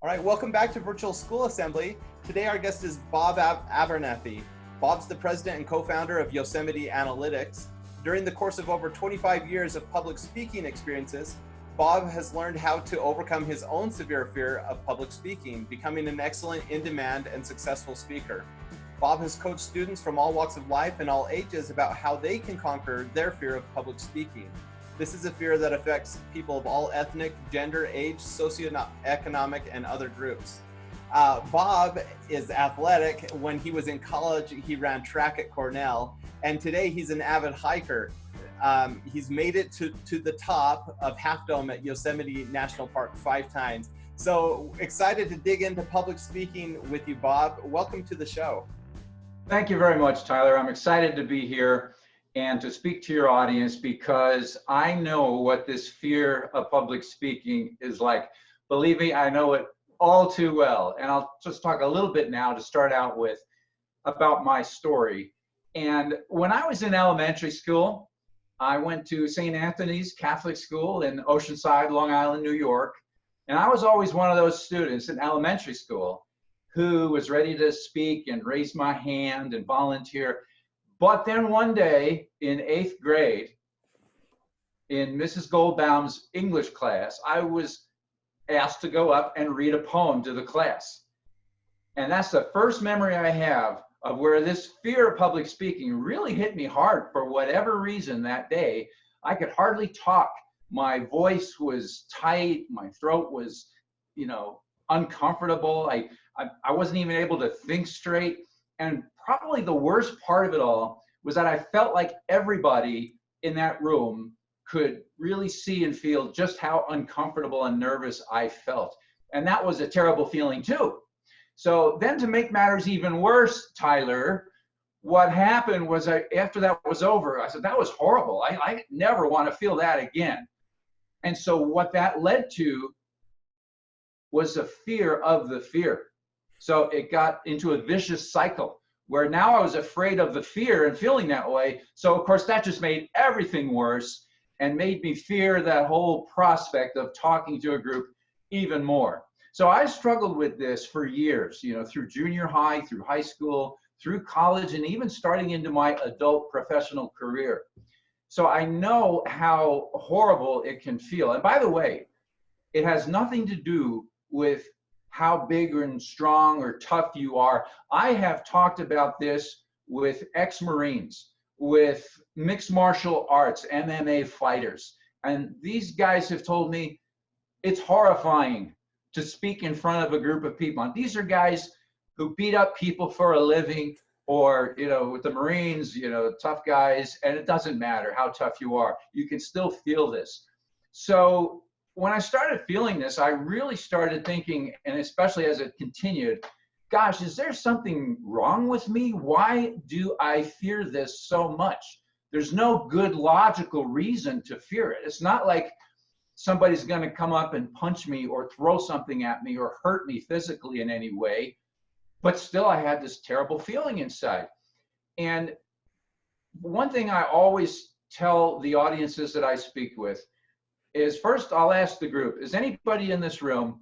All right, welcome back to Virtual School Assembly. Today our guest is Bob Abernethy. Bob's the president and co-founder of Yosemite Analytics. During the course of over 25 years of public speaking experiences, Bob has learned how to overcome his own severe fear of public speaking, becoming an excellent, in-demand, and successful speaker. Bob has coached students from all walks of life and all ages about how they can conquer their fear of public speaking. This is a fear that affects people of all ethnic, gender, age, socioeconomic, and other groups. Bob is athletic. When he was in college, he ran track at Cornell, and today he's an avid hiker. He's made it to the top of Half Dome at Yosemite National Park 5 times. So excited to dig into public speaking with you, Bob. Welcome to the show. Thank you very much, Tyler. I'm excited to be here and to speak to your audience because I know what this fear of public speaking is like. Believe me, I know it all too well. And I'll just talk a little bit now to start out with about my story. And when I was in elementary school, I went to St. Anthony's Catholic School in Oceanside, Long Island, New York. And I was always one of those students in elementary school who was ready to speak and raise my hand and volunteer. But then one day in 8th grade, in Mrs. Goldbaum's English class, I was asked to go up and read a poem to the class. And that's the first memory I have of where this fear of public speaking really hit me hard for whatever reason that day. I could hardly talk. My voice was tight. My throat was, uncomfortable. I wasn't even able to think straight. And probably the worst part of it all was that I felt like everybody in that room could really see and feel just how uncomfortable and nervous I felt. And that was a terrible feeling too. So then to make matters even worse, Tyler, what happened was after that was over, I said, that was horrible. I never want to feel that again. And so what that led to was a fear of the fear. So it got into a vicious cycle where now I was afraid of the fear and feeling that way. So of course that just made everything worse and made me fear that whole prospect of talking to a group even more. So I struggled with this for years, through junior high, through high school, through college, and even starting into my adult professional career. So I know how horrible it can feel. And by the way, it has nothing to do with how big and strong or tough you are. I have talked about this with ex-Marines, with mixed martial arts, MMA fighters. And these guys have told me it's horrifying to speak in front of a group of people. And these are guys who beat up people for a living, or, with the Marines, tough guys, and it doesn't matter how tough you are. You can still feel this. So when I started feeling this, I really started thinking, and especially as it continued, gosh, is there something wrong with me? Why do I fear this so much? There's no good logical reason to fear it. It's not like somebody's going to come up and punch me or throw something at me or hurt me physically in any way. But still, I had this terrible feeling inside. And one thing I always tell the audiences that I speak with is, first, I'll ask the group, is anybody in this room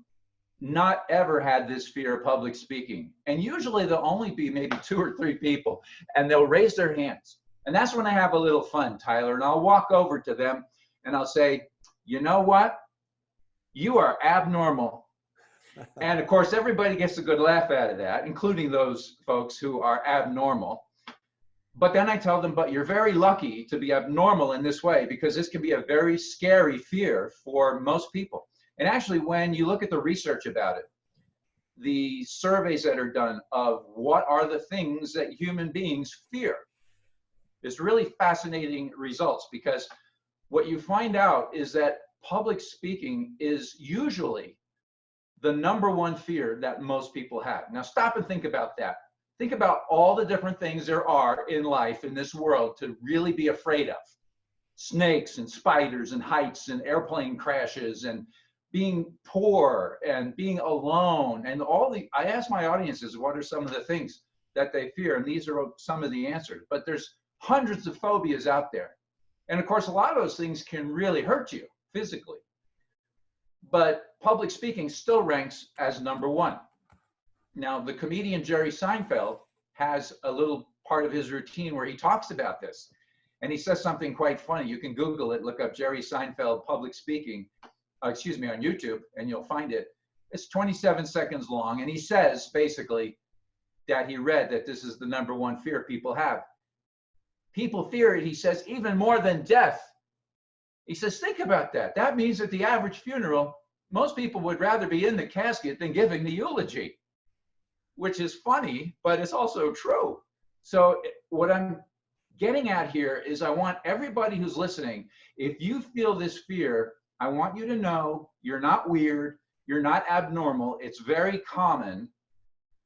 not ever had this fear of public speaking? And usually there'll only be maybe 2 or 3 people, and they'll raise their hands. And that's when I have a little fun, Tyler, and I'll walk over to them and I'll say, you know what? You are abnormal. And of course, everybody gets a good laugh out of that, including those folks who are abnormal. But then I tell them, but you're very lucky to be abnormal in this way, because this can be a very scary fear for most people. And actually, when you look at the research about it, the surveys that are done of what are the things that human beings fear, is really fascinating results, because what you find out is that public speaking is usually the #1 fear that most people have. Now stop and think about that. Think about all the different things there are in life, in this world, to really be afraid of. Snakes and spiders and heights and airplane crashes and being poor and being alone and I ask my audiences, what are some of the things that they fear? And these are some of the answers, but there's hundreds of phobias out there. And of course, a lot of those things can really hurt you physically. But public speaking still ranks as number one. Now, the comedian Jerry Seinfeld has a little part of his routine where he talks about this. And he says something quite funny. You can Google it, look up Jerry Seinfeld public speaking, on YouTube, and you'll find it. It's 27 seconds long. And he says basically that he read that this is the number one fear people have. People fear it, he says, even more than death. He says, think about that. That means at the average funeral, most people would rather be in the casket than giving the eulogy, which is funny, but it's also true. So what I'm getting at here is I want everybody who's listening, if you feel this fear, I want you to know you're not weird, you're not abnormal, it's very common.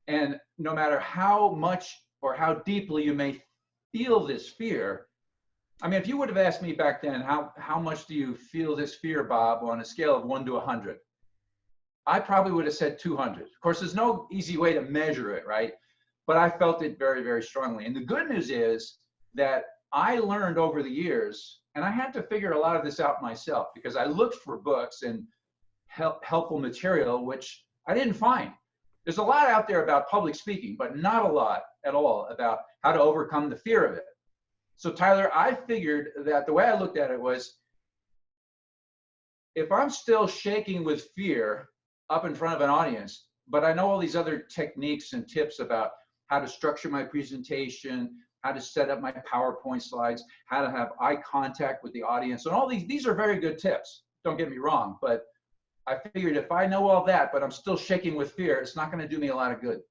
And no matter how much or how deeply you may feel this fear, I mean, if you would have asked me back then, how much do you feel this fear, Bob, on a scale of 1 to 100? I probably would have said 200. Of course, there's no easy way to measure it, right? But I felt it very, very strongly. And the good news is that I learned over the years, and I had to figure a lot of this out myself because I looked for books and helpful material, which I didn't find. There's a lot out there about public speaking, but not a lot at all about how to overcome the fear of it. So Tyler, I figured that the way I looked at it was, if I'm still shaking with fear up in front of an audience, but I know all these other techniques and tips about how to structure my presentation, how to set up my PowerPoint slides, how to have eye contact with the audience, and all these are very good tips. Don't get me wrong, but I figured if I know all that, but I'm still shaking with fear, it's not going to do me a lot of good.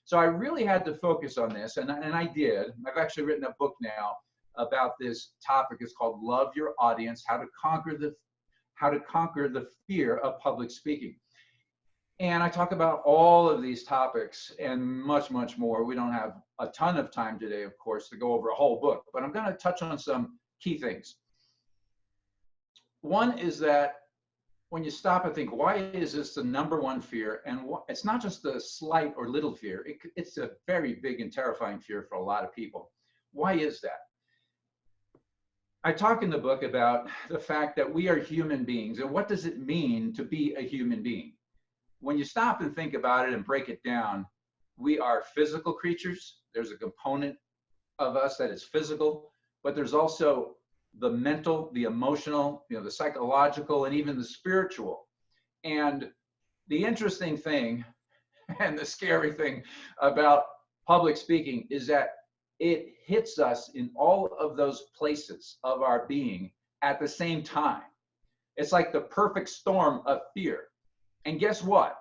So I really had to focus on this, and I did. I've actually written a book now about this topic. It's called Love Your Audience, How to Conquer the Fear of Public Speaking. And I talk about all of these topics and much, much more. We don't have a ton of time today, of course, to go over a whole book, but I'm going to touch on some key things. One is that when you stop and think, why is this the number one fear? And it's not just a slight or little fear. It's a very big and terrifying fear for a lot of people. Why is that? I talk in the book about the fact that we are human beings, and what does it mean to be a human being? When you stop and think about it and break it down, we are physical creatures. There's a component of us that is physical, but there's also the mental, the emotional, the psychological, and even the spiritual. And the interesting thing and the scary thing about public speaking is that it hits us in all of those places of our being at the same time. It's like the perfect storm of fear. And guess what?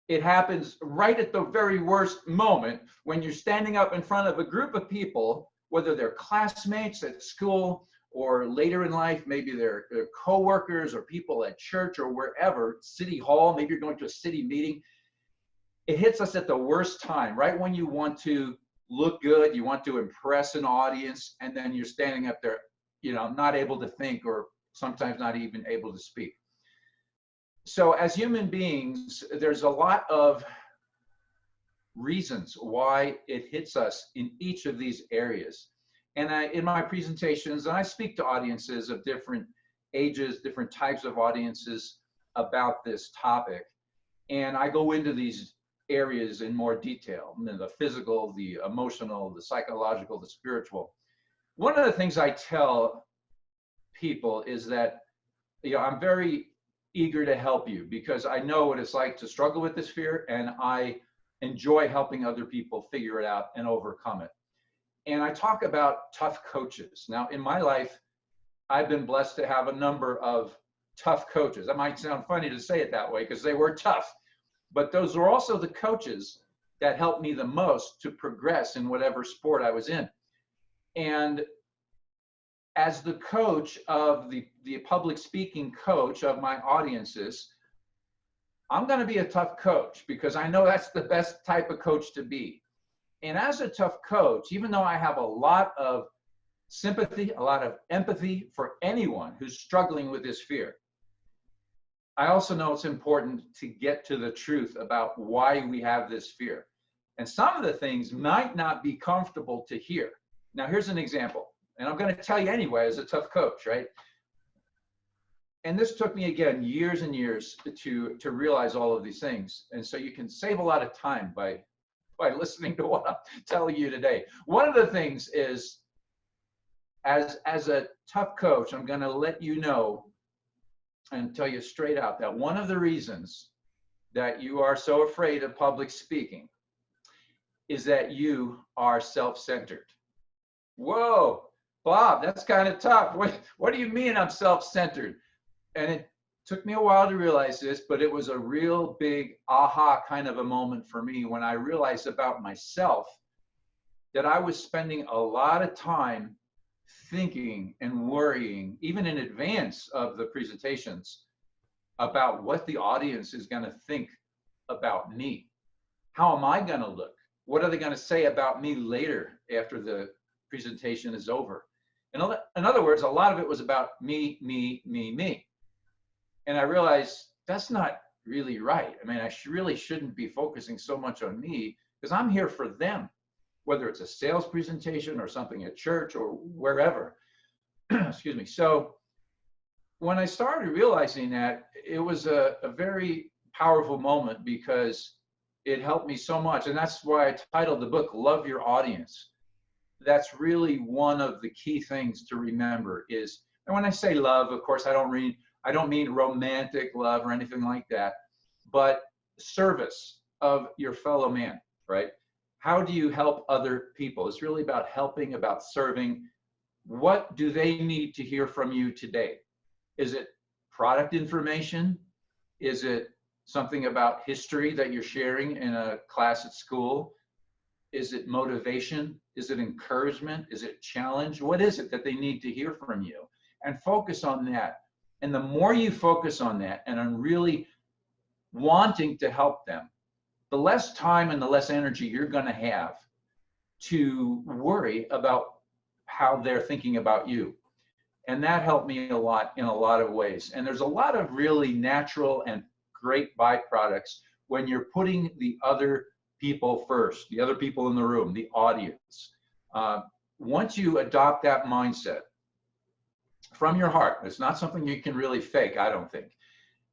It happens right at the very worst moment when you're standing up in front of a group of people, whether they're classmates at school or later in life, maybe they're coworkers or people at church or wherever, city hall, maybe you're going to a city meeting. It hits us at the worst time, right when you want to look good, you want to impress an audience, and then you're standing up there, not able to think or sometimes not even able to speak. So as human beings, there's a lot of reasons why it hits us in each of these areas. And in my presentations, and I speak to audiences of different ages, different types of audiences about this topic. And I go into these areas in more detail, the physical, the emotional, the psychological, the spiritual. One of the things I tell people is that, I'm very eager to help you because I know what it's like to struggle with this fear, and I enjoy helping other people figure it out and overcome it. And I talk about tough coaches. Now, in my life, I've been blessed to have a number of tough coaches. That might sound funny to say it that way because they were tough, but those were also the coaches that helped me the most to progress in whatever sport I was in. And as the coach of the public speaking coach of my audiences, I'm going to be a tough coach because I know that's the best type of coach to be. And as a tough coach, even though I have a lot of sympathy, a lot of empathy for anyone who's struggling with this fear, I also know it's important to get to the truth about why we have this fear. And some of the things might not be comfortable to hear. Now, here's an example. And I'm going to tell you anyway as a tough coach, right? And this took me, again, years and years to realize all of these things. And so you can save a lot of time by listening to what I'm telling you today. One of the things is, as a tough coach, I'm going to let you know and tell you straight out that one of the reasons that you are so afraid of public speaking is that you are self-centered. Whoa, Bob, that's kind of tough. What do you mean I'm self-centered? And it took me a while to realize this, but it was a real big aha kind of a moment for me when I realized about myself that I was spending a lot of time thinking and worrying, even in advance of the presentations, about what the audience is going to think about me. How am I going to look? What are they going to say about me later after the presentation is over? In other words, a lot of it was about me, me, me, me. And I realized that's not really right. I mean, I really shouldn't be focusing so much on me because I'm here for them, whether it's a sales presentation or something at church or wherever. Excuse me. So when I started realizing that, it was a very powerful moment because it helped me so much. And that's why I titled the book, Love Your Audience. That's really one of the key things to remember is, and when I say love, of course, I don't mean romantic love or anything like that, but service of your fellow man, right? How do you help other people? It's really about helping, about serving. What do they need to hear from you today? Is it product information? Is it something about history that you're sharing in a class at school? Is it motivation? Is it encouragement? Is it challenge? What is it that they need to hear from you? And focus on that. And the more you focus on that and on really wanting to help them, the less time and the less energy you're going to have to worry about how they're thinking about you. And that helped me a lot in a lot of ways. And there's a lot of really natural and great byproducts when you're putting the other people first, the other people in the room, the audience. Once you adopt that mindset from your heart, it's not something you can really fake, I don't think,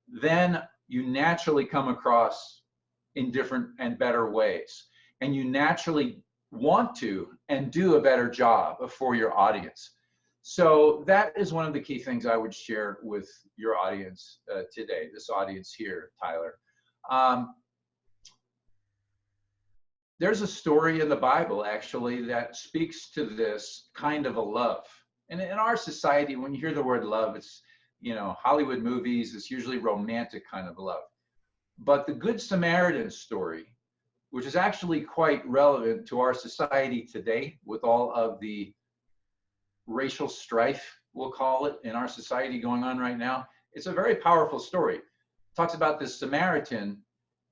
then you naturally come across in different and better ways. And you naturally want to and do a better job for your audience. So that is one of the key things I would share with your audience today, this audience here, Tyler. There's a story in the Bible, actually, that speaks to this kind of a love. And in our society, when you hear the word love, it's, Hollywood movies, it's usually romantic kind of love. But the Good Samaritan story, which is actually quite relevant to our society today with all of the racial strife, we'll call it, in our society going on right now, it's a very powerful story. It talks about this Samaritan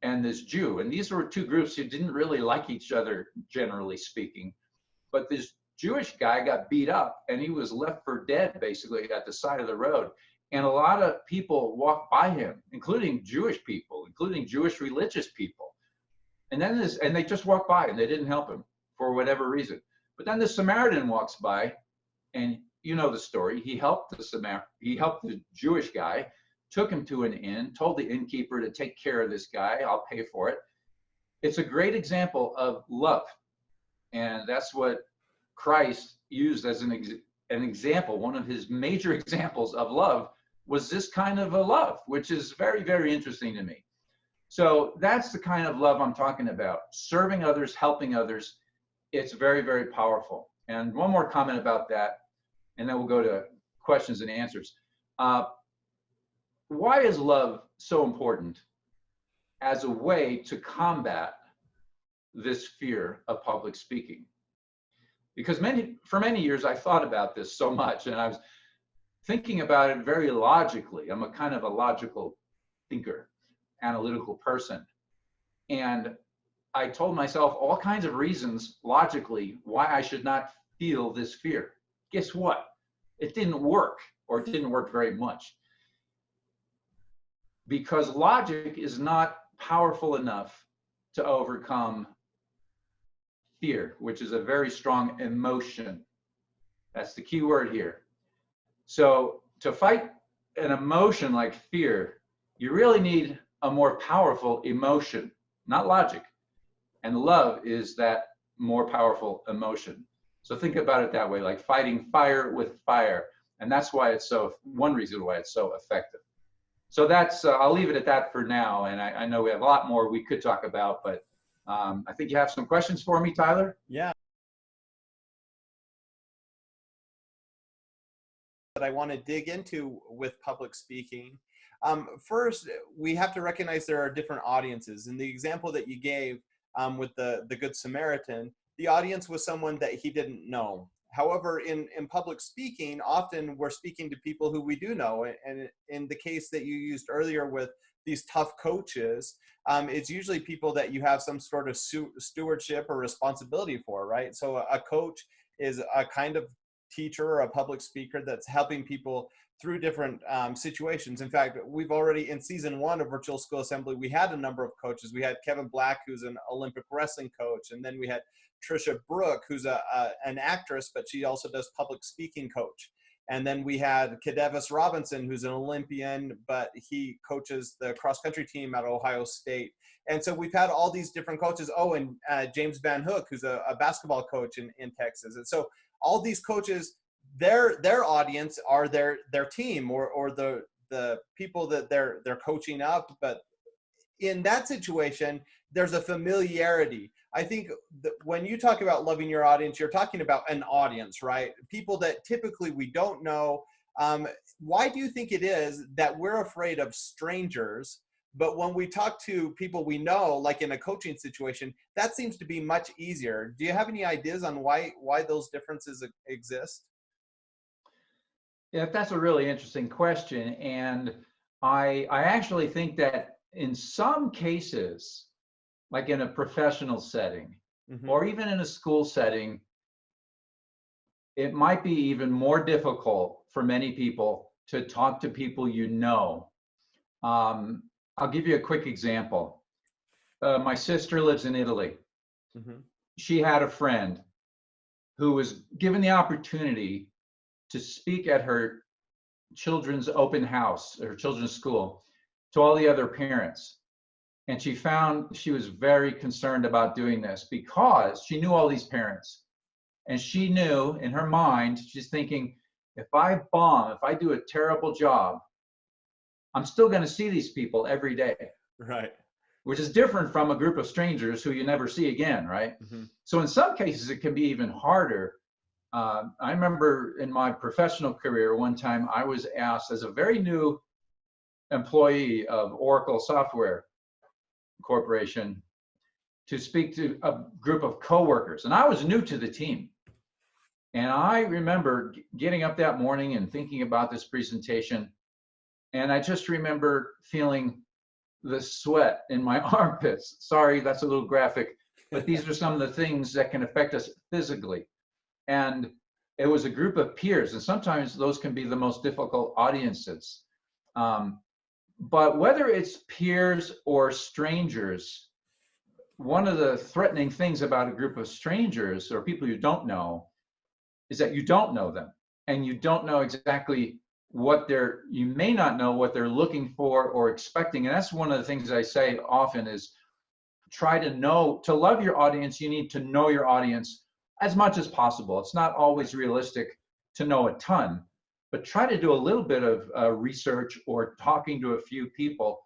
and this Jew. And these were two groups who didn't really like each other, generally speaking. But this Jewish guy got beat up and he was left for dead, basically, at the side of the road. And a lot of people walked by him, including Jewish people, including Jewish religious people. And they just walked by and they didn't help him for whatever reason. But then the Samaritan walks by, and you know the story. He helped the Jewish guy, took him to an inn, told the innkeeper to take care of this guy. I'll pay for it. It's a great example of love. And that's what Christ used as an example. One of his major examples of love was this kind of a love, which is very, very interesting to me. So that's the kind of love I'm talking about. Serving others, helping others. It's very, very powerful. And one more comment about that, and then we'll go to questions and answers. Why is love so important as a way to combat this fear of public speaking? Because for many years, I thought about this so much, and I was thinking about it very logically. I'm a kind of a logical thinker, analytical person. And I told myself all kinds of reasons logically why I should not feel this fear. Guess what? It didn't work, or it didn't work very much. Because logic is not powerful enough to overcome fear, which is a very strong emotion. That's the key word here. So to fight an emotion like fear, you really need a more powerful emotion, not logic. And love is that more powerful emotion. So think about it that way, like fighting fire with fire. And that's why it's so, one reason why it's so effective. So that's, I'll leave it at that for now. And I know we have a lot more we could talk about, but I think you have some questions for me, Tyler? Yeah. That I want to dig into with public speaking. First, we have to recognize there are different audiences. In the example that you gave with the Good Samaritan, the audience was someone that he didn't know. However, in public speaking, often we're speaking to people who we do know. And in the case that you used earlier with these tough coaches, it's usually people that you have some sort of stewardship or responsibility for, right? So a coach is a kind of teacher or a public speaker that's helping people through different situations. In fact, we've already, in season 1 of Virtual School Assembly, we had a number of coaches. We had Kevin Black, who's an Olympic wrestling coach, and then we had Trisha Brook, who's an actress, but she also does public speaking coach. And then we had Kadevis Robinson, who's an Olympian, but he coaches the cross-country team at Ohio State. And so we've had all these different coaches. Oh, and James Van Hook, who's a basketball coach in Texas. And so all these coaches, their audience are their team or the people that they're coaching up. But in that situation, there's a familiarity. I think that when you talk about loving your audience, you're talking about an audience, right? People that typically we don't know. Why do you think it is that we're afraid of strangers, but when we talk to people we know, like in a coaching situation, that seems to be much easier? Do you have any ideas on why those differences exist? Yeah, that's a really interesting question. And I actually think that in some cases, like in a professional setting, Mm-hmm. or even in a school setting, it might be even more difficult for many people to talk to people you know. I'll give you a quick example. My sister lives in Italy. Mm-hmm. She had a friend who was given the opportunity to speak at her children's open house, her children's school, to all the other parents. And she found she was very concerned about doing this because she knew all these parents. And she knew in her mind, she's thinking, if I bomb, if I do a terrible job, I'm still going to see these people every day. Right. Which is different from a group of strangers who you never see again, right? Mm-hmm. So in some cases, it can be even harder. I remember in my professional career, one time I was asked as a very new employee of Oracle Software Corporation to speak to a group of coworkers, and I was new to the team. And I remember getting up that morning and thinking about this presentation, and I just remember feeling the sweat in my armpits. Sorry, that's a little graphic, but these are some of the things that can affect us physically. And it was a group of peers, and sometimes those can be the most difficult audiences. But whether it's peers or strangers, one of the threatening things about a group of strangers or people you don't know is that you don't know them, and you don't know exactly what you may not know what they're looking for or expecting. And that's one of the things I say often is try to love your audience, you need to know your audience as much as possible. It's not always realistic to know a ton, but try to do a little bit of research or talking to a few people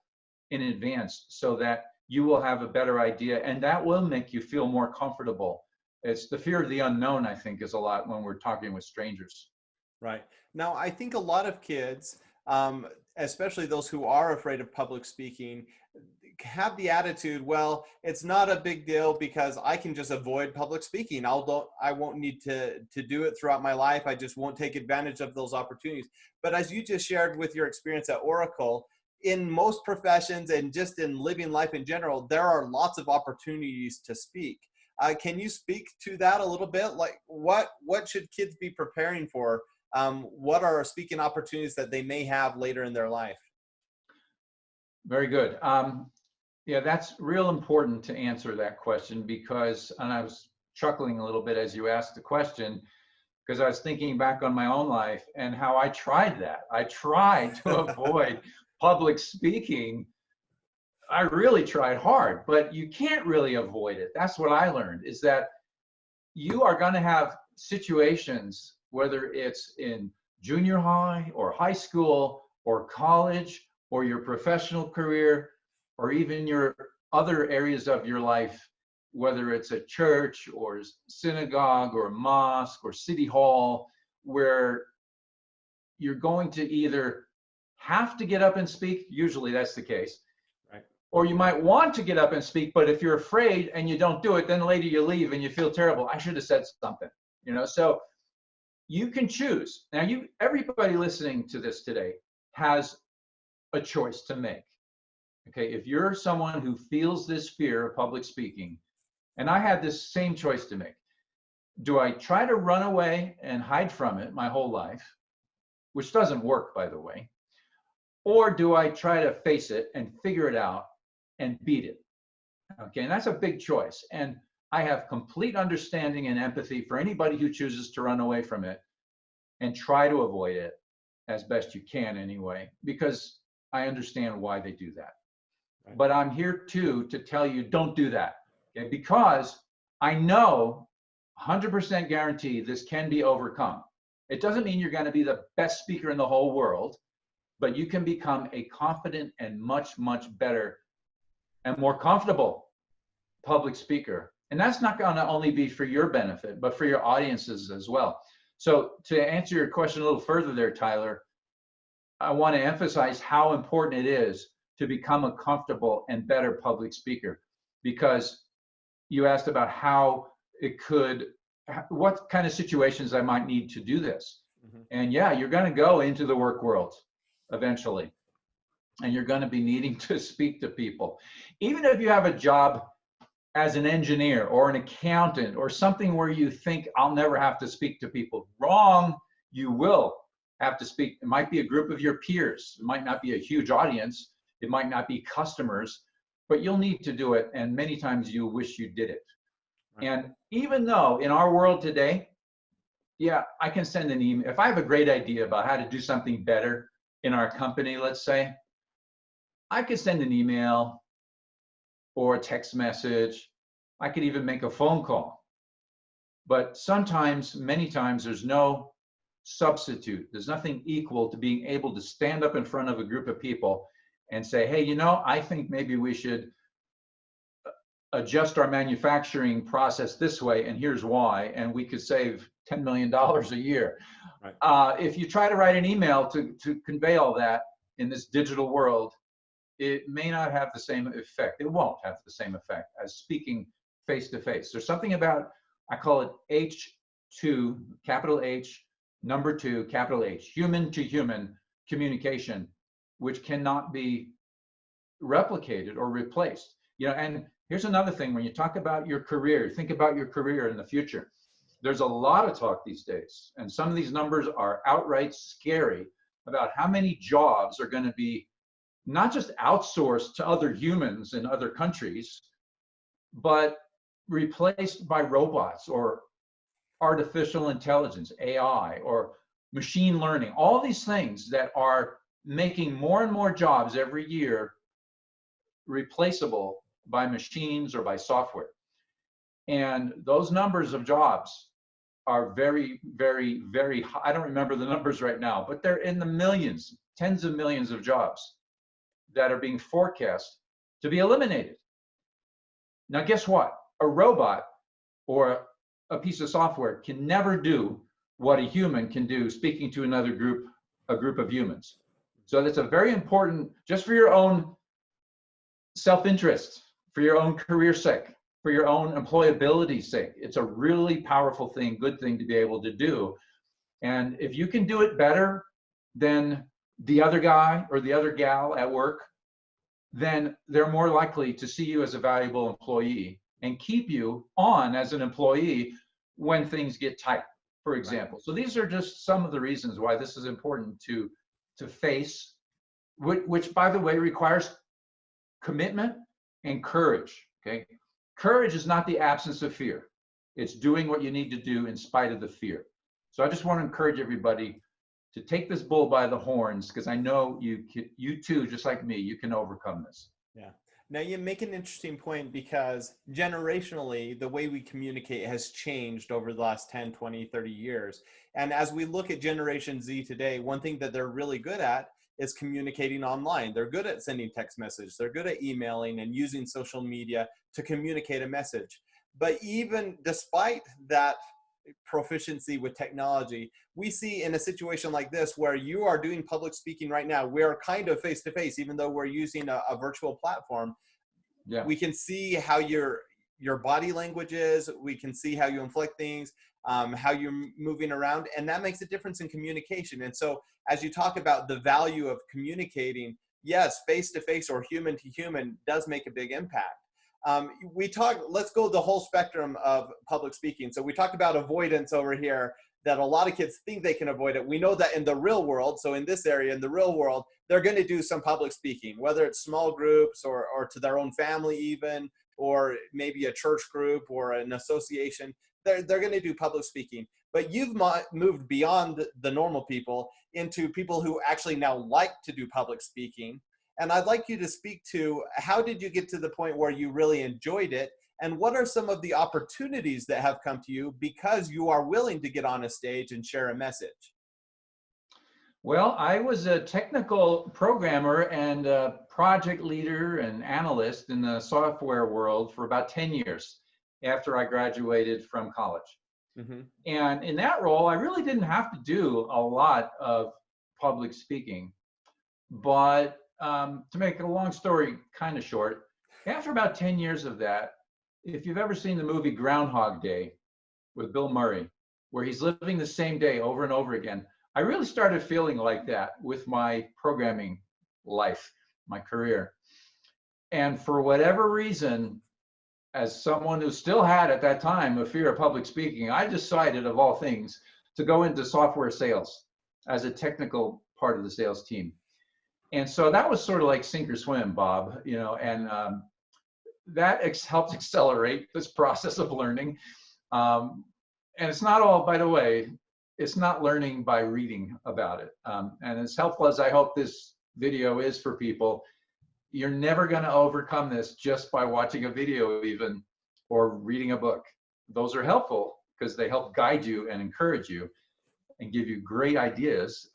in advance so that you will have a better idea, and that will make you feel more comfortable. It's the fear of the unknown, I think, is a lot when we're talking with strangers. Right. Now, I think a lot of kids, especially those who are afraid of public speaking, have the attitude, well, it's not a big deal because I can just avoid public speaking. I won't need to do it throughout my life. I just won't take advantage of those opportunities. But as you just shared with your experience at Oracle, in most professions and just in living life in general, there are lots of opportunities to speak. Can you speak to that a little bit? Like what should kids be preparing for? What are speaking opportunities that they may have later in their life? Very good. Yeah, that's real important to answer that question because, and I was chuckling a little bit as you asked the question, because I was thinking back on my own life and how I tried that. I tried to avoid public speaking. I really tried hard, but you can't really avoid it. That's what I learned, is that you are going to have situations, whether it's in junior high or high school or college or your professional career or even your other areas of your life, whether it's a church or synagogue or mosque or city hall, where you're going to either have to get up and speak, usually that's the case, Right. or you might want to get up and speak, but if you're afraid and you don't do it, then later you leave and you feel terrible. I should have said something, so you can choose. Now, everybody listening to this today has a choice to make. Okay, if you're someone who feels this fear of public speaking, and I had this same choice to make. Do I try to run away and hide from it my whole life, which doesn't work, by the way, or do I try to face it and figure it out and beat it? Okay, and that's a big choice. And I have complete understanding and empathy for anybody who chooses to run away from it and try to avoid it as best you can anyway, because I understand why they do that. Right. But I'm here too to tell you, don't do that. Okay, because I know 100% guarantee this can be overcome. It doesn't mean you're going to be the best speaker in the whole world, but you can become a confident and much, much better and more comfortable public speaker. And that's not going to only be for your benefit, but for your audiences as well. So to answer your question a little further there, Tyler, I want to emphasize how important it is to become a comfortable and better public speaker, because you asked about how what kind of situations I might need to do this. Mm-hmm. And yeah, you're going to go into the work world eventually, and you're going to be needing to speak to people. Even if you have a job as an engineer or an accountant or something where you think I'll never have to speak to people, wrong, you will have to speak. It might be a group of your peers. It might not be a huge audience. It might not be customers, but you'll need to do it. And many times you wish you did it. Right. And even though in our world today, yeah, I can send an email. If I have a great idea about how to do something better in our company, let's say, I could send an email or a text message. I could even make a phone call. But sometimes, many times, there's no substitute. There's nothing equal to being able to stand up in front of a group of people and say, hey, I think maybe we should adjust our manufacturing process this way, and here's why, and we could save $10 million a year. Right. If you try to write an email to convey all that in this digital world, it may not have the same effect. It won't have the same effect as speaking face to face. There's something about, I call it H2, capital H, number 2, capital H, human to human communication, which cannot be replicated or replaced. And here's another thing, when you talk about your career, think about your career in the future. There's a lot of talk these days, and some of these numbers are outright scary about how many jobs are going to be not just outsourced to other humans in other countries, but replaced by robots or artificial intelligence, AI, or machine learning, all these things that are making more and more jobs every year replaceable by machines or by software. And those numbers of jobs are very, very, very high. I don't remember the numbers right now, but they're in the millions, tens of millions of jobs that are being forecast to be eliminated. Now, guess what? A robot or a piece of software can never do what a human can do speaking to another group, a group of humans. So that's a very important, just for your own self-interest, for your own career sake, for your own employability sake. It's a really powerful thing, good thing to be able to do. And if you can do it better than the other guy or the other gal at work, then they're more likely to see you as a valuable employee and keep you on as an employee when things get tight, for example. Right. So these are just some of the reasons why this is important to face, which by the way requires commitment and courage. Okay, courage is not the absence of fear. It's doing what you need to do in spite of the fear. So I just want to encourage everybody to take this bull by the horns, because I know you too, just like me, you can overcome this. Yeah. Now you make an interesting point, because generationally, the way we communicate has changed over the last 10, 20, 30 years. And as we look at Generation Z today, one thing that they're really good at is communicating online. They're good at sending text messages. They're good at emailing and using social media to communicate a message. But even despite that proficiency with technology, we see in a situation like this where you are doing public speaking right now, we're kind of face to face, even though we're using a virtual platform. Yeah. We can see how your body language is. We can see how you inflect things, how you're moving around, and that makes a difference in communication. And so as you talk about the value of communicating, yes, face to face or human to human does make a big impact. Let's go the whole spectrum of public speaking. So we talked about avoidance over here, that a lot of kids think they can avoid it. We know that in the real world, so in this area, in the real world, they're going to do some public speaking, whether it's small groups or to their own family even, or maybe a church group or an association. They're going to do public speaking. But you've moved beyond the normal people into people who actually now like to do public speaking. And I'd like you to speak to, how did you get to the point where you really enjoyed it? And what are some of the opportunities that have come to you because you are willing to get on a stage and share a message? Well, I was a technical programmer and a project leader and analyst in the software world for about 10 years after I graduated from college. Mm-hmm. And in that role, I really didn't have to do a lot of public speaking. But to make a long story kind of short, after about 10 years of that, if you've ever seen the movie Groundhog Day with Bill Murray, where he's living the same day over and over again, I really started feeling like that with my programming life, my career. And for whatever reason, as someone who still had at that time a fear of public speaking, I decided, of all things, to go into software sales as a technical part of the sales team. And so that was sort of like sink or swim, Bob, and that helped accelerate this process of learning. And it's not all, by the way, it's not learning by reading about it. And as helpful as I hope this video is for people, you're never going to overcome this just by watching a video even, or reading a book. Those are helpful because they help guide you and encourage you and give you great ideas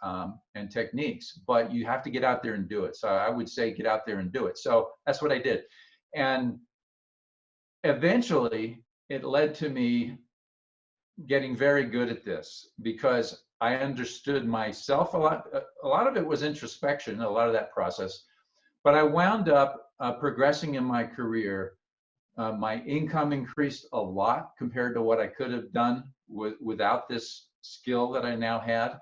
and techniques, but you have to get out there and do it. So I would say get out there and do it. So that's what I did. And eventually it led to me getting very good at this because I understood myself a lot. A lot of it was introspection, a lot of that process, but I wound up progressing in my career. My income increased a lot compared to what I could have done without this skill that I now had.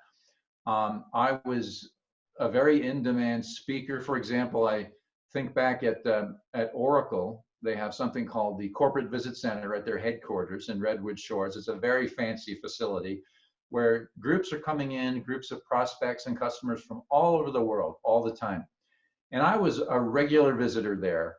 I was a very in-demand speaker. For example, I think back at Oracle, they have something called the Corporate Visit Center at their headquarters in Redwood Shores. It's a very fancy facility where groups are coming in, groups of prospects and customers from all over the world all the time. And I was a regular visitor there.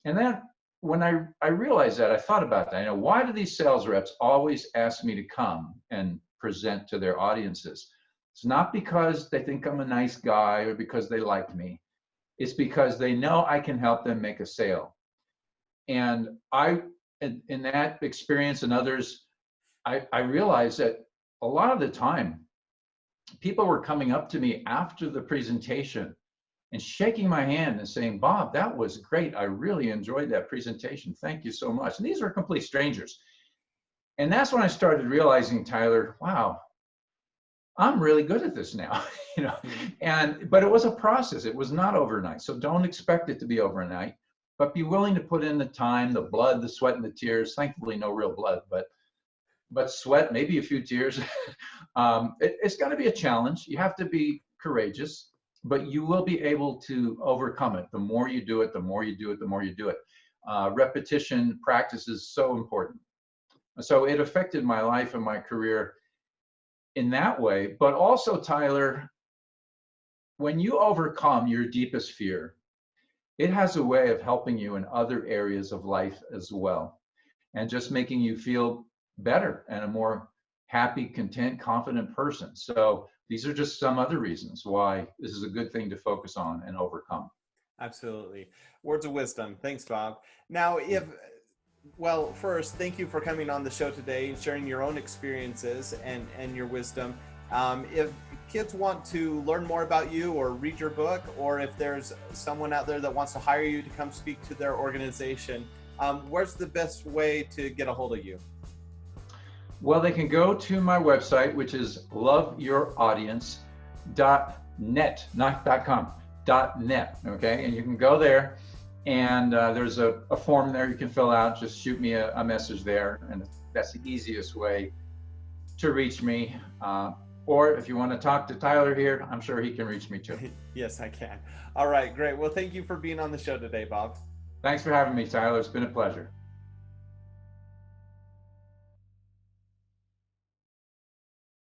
And then when I realized that, I thought about that. Why do these sales reps always ask me to come and present to their audiences? It's not because they think I'm a nice guy or because they like me. It's because they know I can help them make a sale. And in that experience and others, I realized that a lot of the time, people were coming up to me after the presentation and shaking my hand and saying, "Bob, that was great. I really enjoyed that presentation. Thank you so much." And these are complete strangers. And that's when I started realizing, Tyler, wow, I'm really good at this now, but it was a process. It was not overnight. So don't expect it to be overnight, but be willing to put in the time, the blood, the sweat, and the tears. Thankfully, no real blood, but sweat, maybe a few tears. It's going to be a challenge. You have to be courageous, but you will be able to overcome it. The more you do it, the more you do it, the more you do it. Repetition, practice is so important. So it affected my life and my career in that way. But also, Tyler, when you overcome your deepest fear, it has a way of helping you in other areas of life as well, and just making you feel better and a more happy, content, confident person. So these are just some other reasons why this is a good thing to focus on and overcome. Absolutely. Words of wisdom. Thanks, Bob. Now, well, first, thank you for coming on the show today and sharing your own experiences and your wisdom. If kids want to learn more about you or read your book, or if there's someone out there that wants to hire you to come speak to their organization, where's the best way to get a hold of you? Well, they can go to my website, which is loveyouraudience.net, not .com, .net, okay? And you can go there, and there's a form there you can fill out. Just shoot me a message there, and that's the easiest way to reach me. Or if you want to talk to Tyler here, I'm sure he can reach me too. Yes, I can. All right, great. Well, thank you for being on the show today, Bob. Thanks for having me, Tyler. It's been a pleasure.